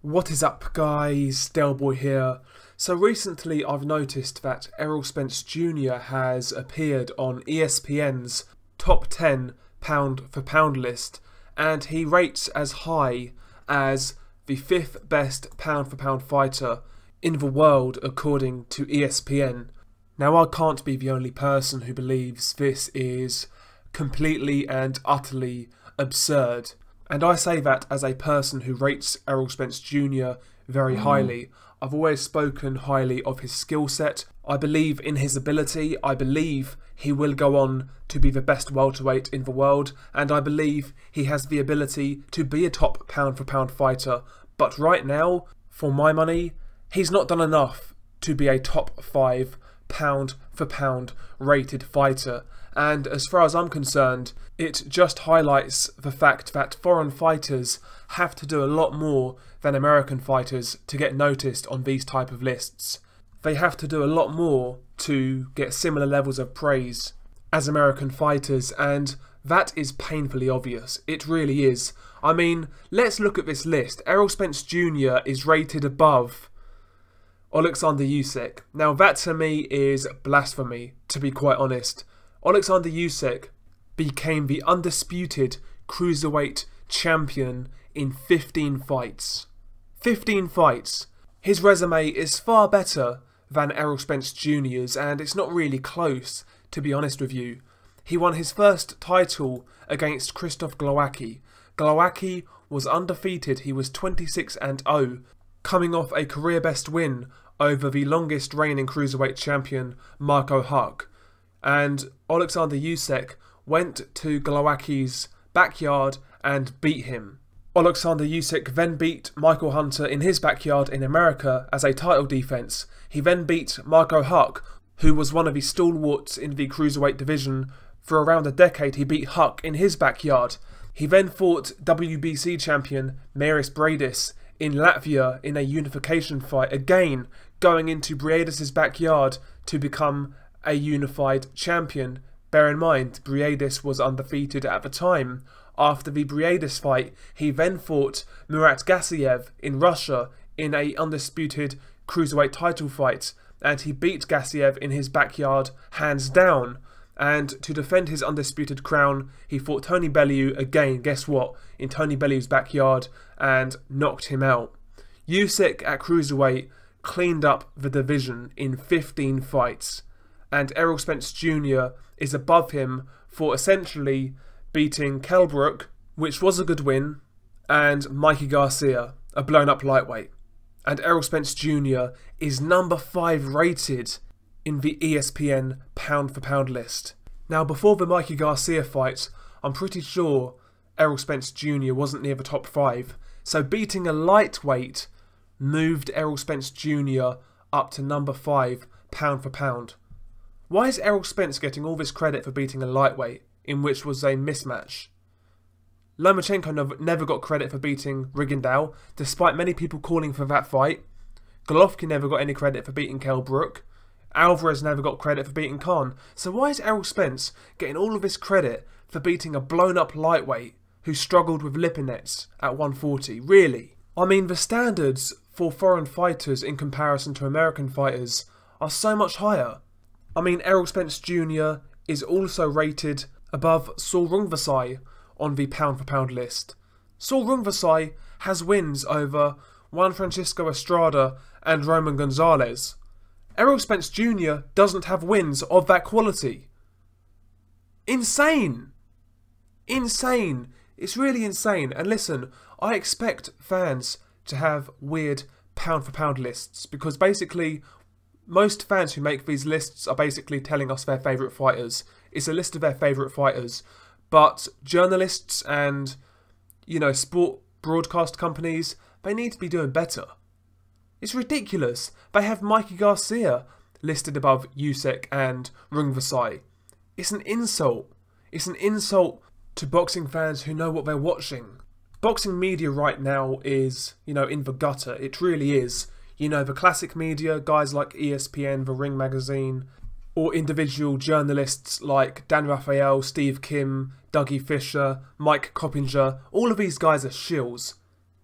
What is up, guys? Delboy here. So recently I've noticed that Errol Spence Jr. has appeared on ESPN's top 10 pound for pound list, and he rates as high as the 5th best pound for pound fighter in the world according to ESPN. Now, I can't be the only person who believes this is completely and utterly absurd. And I say that as a person who rates Errol Spence Jr. very highly. I've always spoken highly of his skill set. I believe in his ability. I believe he will go on to be the best welterweight in the world. And I believe he has the ability to be a top pound for pound fighter. But right now, for my money, he's not done enough to be a top 5 pound for pound rated fighter. And as far as I'm concerned, it just highlights the fact that foreign fighters have to do a lot more than American fighters to get noticed on these type of lists. They have to do a lot more to get similar levels of praise as American fighters, and that is painfully obvious. It really is. I mean, let's look at this list. Errol Spence Jr. is rated above Alexander Usyk. Now that to me is blasphemy, to be quite honest. Alexander Usyk became the undisputed cruiserweight champion in 15 fights. 15 fights. His resume is far better than Errol Spence Jr.'s, and it's not really close, to be honest with you. He won his first title against Krzysztof Glowacki. Glowacki was undefeated. He was 26-0, coming off a career best win over the longest reigning cruiserweight champion, Marco Huck. And Alexander Usyk went to Glowacki's backyard and beat him. Alexander Usyk then beat Michael Hunter in his backyard in America as a title defense. He then beat Marco Huck, who was one of the stalwarts in the cruiserweight division. For around a decade, he beat Huck in his backyard. He then fought WBC champion Mairis Briedis in Latvia in a unification fight, again going into Briedis' backyard to become a unified champion. Bear in mind, Briedis was undefeated at the time. After the Briedis fight, he then fought Murat Gassiev in Russia in a undisputed cruiserweight title fight, and he beat Gassiev in his backyard hands down. And to defend his undisputed crown, he fought Tony Bellew again, guess what, in Tony Bellew's backyard, and knocked him out. Usyk at cruiserweight cleaned up the division in 15 fights. And Errol Spence Jr. is above him for essentially beating Kell Brook, which was a good win, and Mikey Garcia, a blown-up lightweight. And Errol Spence Jr. is number 5 rated in the ESPN pound-for-pound list. Now, before the Mikey Garcia fight, I'm pretty sure Errol Spence Jr. wasn't near the top 5, so beating a lightweight moved Errol Spence Jr. up to number 5 pound-for-pound. Why is Errol Spence getting all this credit for beating a lightweight, in which was a mismatch? Lomachenko never got credit for beating Rigondeaux, despite many people calling for that fight. Golovkin never got any credit for beating Kell Brook. Alvarez never got credit for beating Khan. So why is Errol Spence getting all of this credit for beating a blown-up lightweight who struggled with Lipinets at 140? Really? I mean, the standards for foreign fighters in comparison to American fighters are so much higher. I mean, Errol Spence Jr. is also rated above Saul Rungvisai on the pound-for-pound list. Saul Rungvisai has wins over Juan Francisco Estrada and Roman Gonzalez. Errol Spence Jr. doesn't have wins of that quality. Insane! Insane! It's really insane. And listen, I expect fans to have weird pound-for-pound lists, because basically most fans who make these lists are basically telling us their favourite fighters. It's a list of their favourite fighters. But journalists and, sport broadcast companies, they need to be doing better. It's ridiculous. They have Mikey Garcia listed above Usyk and Rungvisai. It's an insult. It's an insult to boxing fans who know what they're watching. Boxing media right now is, in the gutter. It really is. The classic media, guys like ESPN, The Ring Magazine, or individual journalists like Dan Raphael, Steve Kim, Dougie Fisher, Mike Coppinger. All of these guys are shills.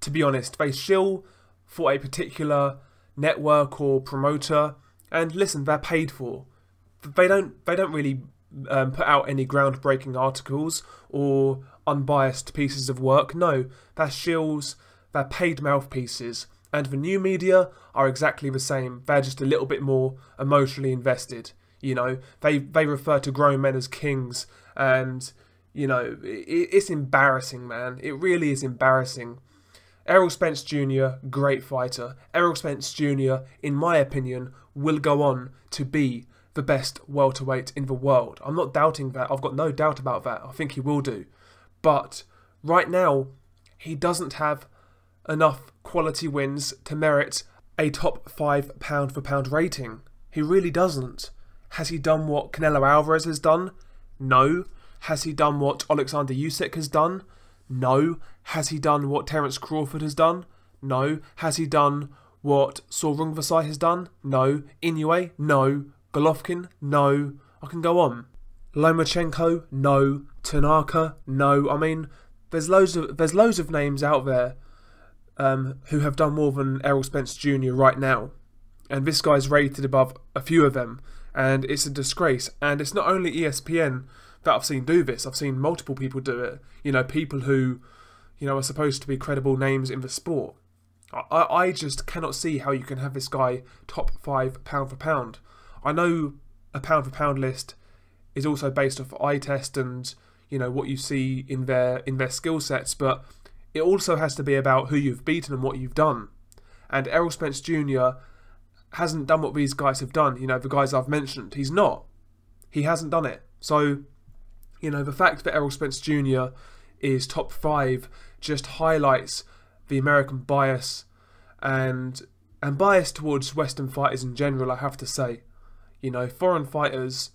To be honest, they shill for a particular network or promoter, and listen, they're paid for. They don't really put out any groundbreaking articles or unbiased pieces of work. No, they're shills, they're paid mouthpieces, and the new media are exactly the same. They're just a little bit more emotionally invested. You know, they refer to grown men as kings, and you know, it's embarrassing, man. It really is embarrassing. Errol Spence Jr., great fighter. Errol Spence Jr., in my opinion, will go on to be the best welterweight in the world. I'm not doubting that. I've got no doubt about that. I think he will do. But right now, he doesn't have enough quality wins to merit a top 5 pound for pound rating. He really doesn't. Has he done what Canelo Alvarez has done? No. Has he done what Alexander Usyk has done? No. Has he done what Terence Crawford has done? No. Has he done what Saul Rungvisai has done? No. Inoue? No. Golovkin? No. I can go on. Lomachenko? No. Tanaka? No. I mean, there's loads of names out there who have done more than Errol Spence Jr. right now, and this guy's rated above a few of them, and it's a disgrace. And it's not only ESPN that I've seen do this. I've seen multiple people do it. You know, people who, you know, are supposed to be credible names in the sport. I just cannot see how you can have this guy top 5 pound for pound. I know a pound for pound list is also based off eye test and, you know, what you see in their skill sets, but it also has to be about who you've beaten and what you've done. And Errol Spence Jr. hasn't done what these guys have done. You know, the guys I've mentioned. He's not. He hasn't done it. So, you know, the fact that Errol Spence Jr. is top 5 just highlights the American bias and bias towards Western fighters in general, I have to say. You know, foreign fighters,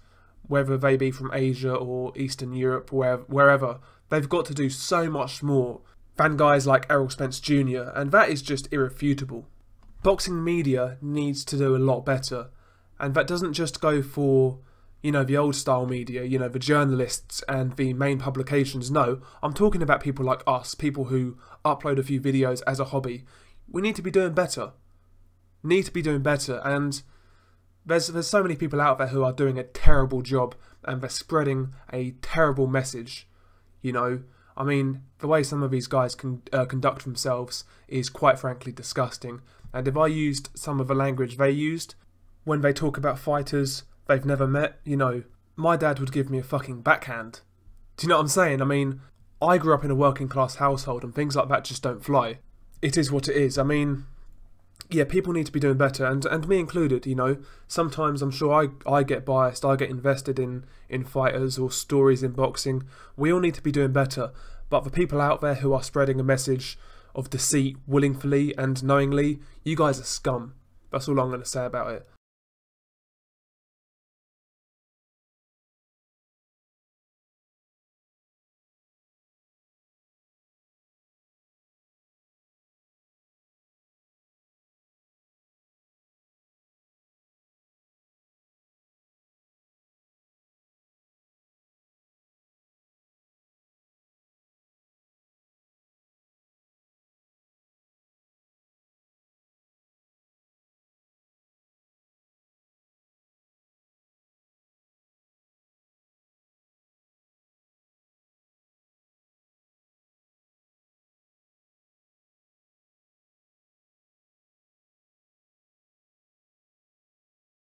whether they be from Asia or Eastern Europe, wherever, they've got to do so much more than guys like Errol Spence Jr., and that is just irrefutable. Boxing media needs to do a lot better, and that doesn't just go for, you know, the old style media, you know, the journalists and the main publications. No, I'm talking about people like us, people who upload a few videos as a hobby. We need to be doing better. And there's so many people out there who are doing a terrible job, and they're spreading a terrible message. You know, I mean, the way some of these guys can conduct themselves is quite frankly disgusting. And if I used some of the language they used when they talk about fighters they've never met, you know, my dad would give me a fucking backhand. Do you know what I'm saying? I mean, I grew up in a working class household and things like that just don't fly. It is what it is. I mean, yeah, people need to be doing better, and me included, you know. Sometimes I'm sure I get biased, I get invested in fighters or stories in boxing. We all need to be doing better, but the people out there who are spreading a message of deceit willingly and knowingly, you guys are scum. That's all I'm going to say about it.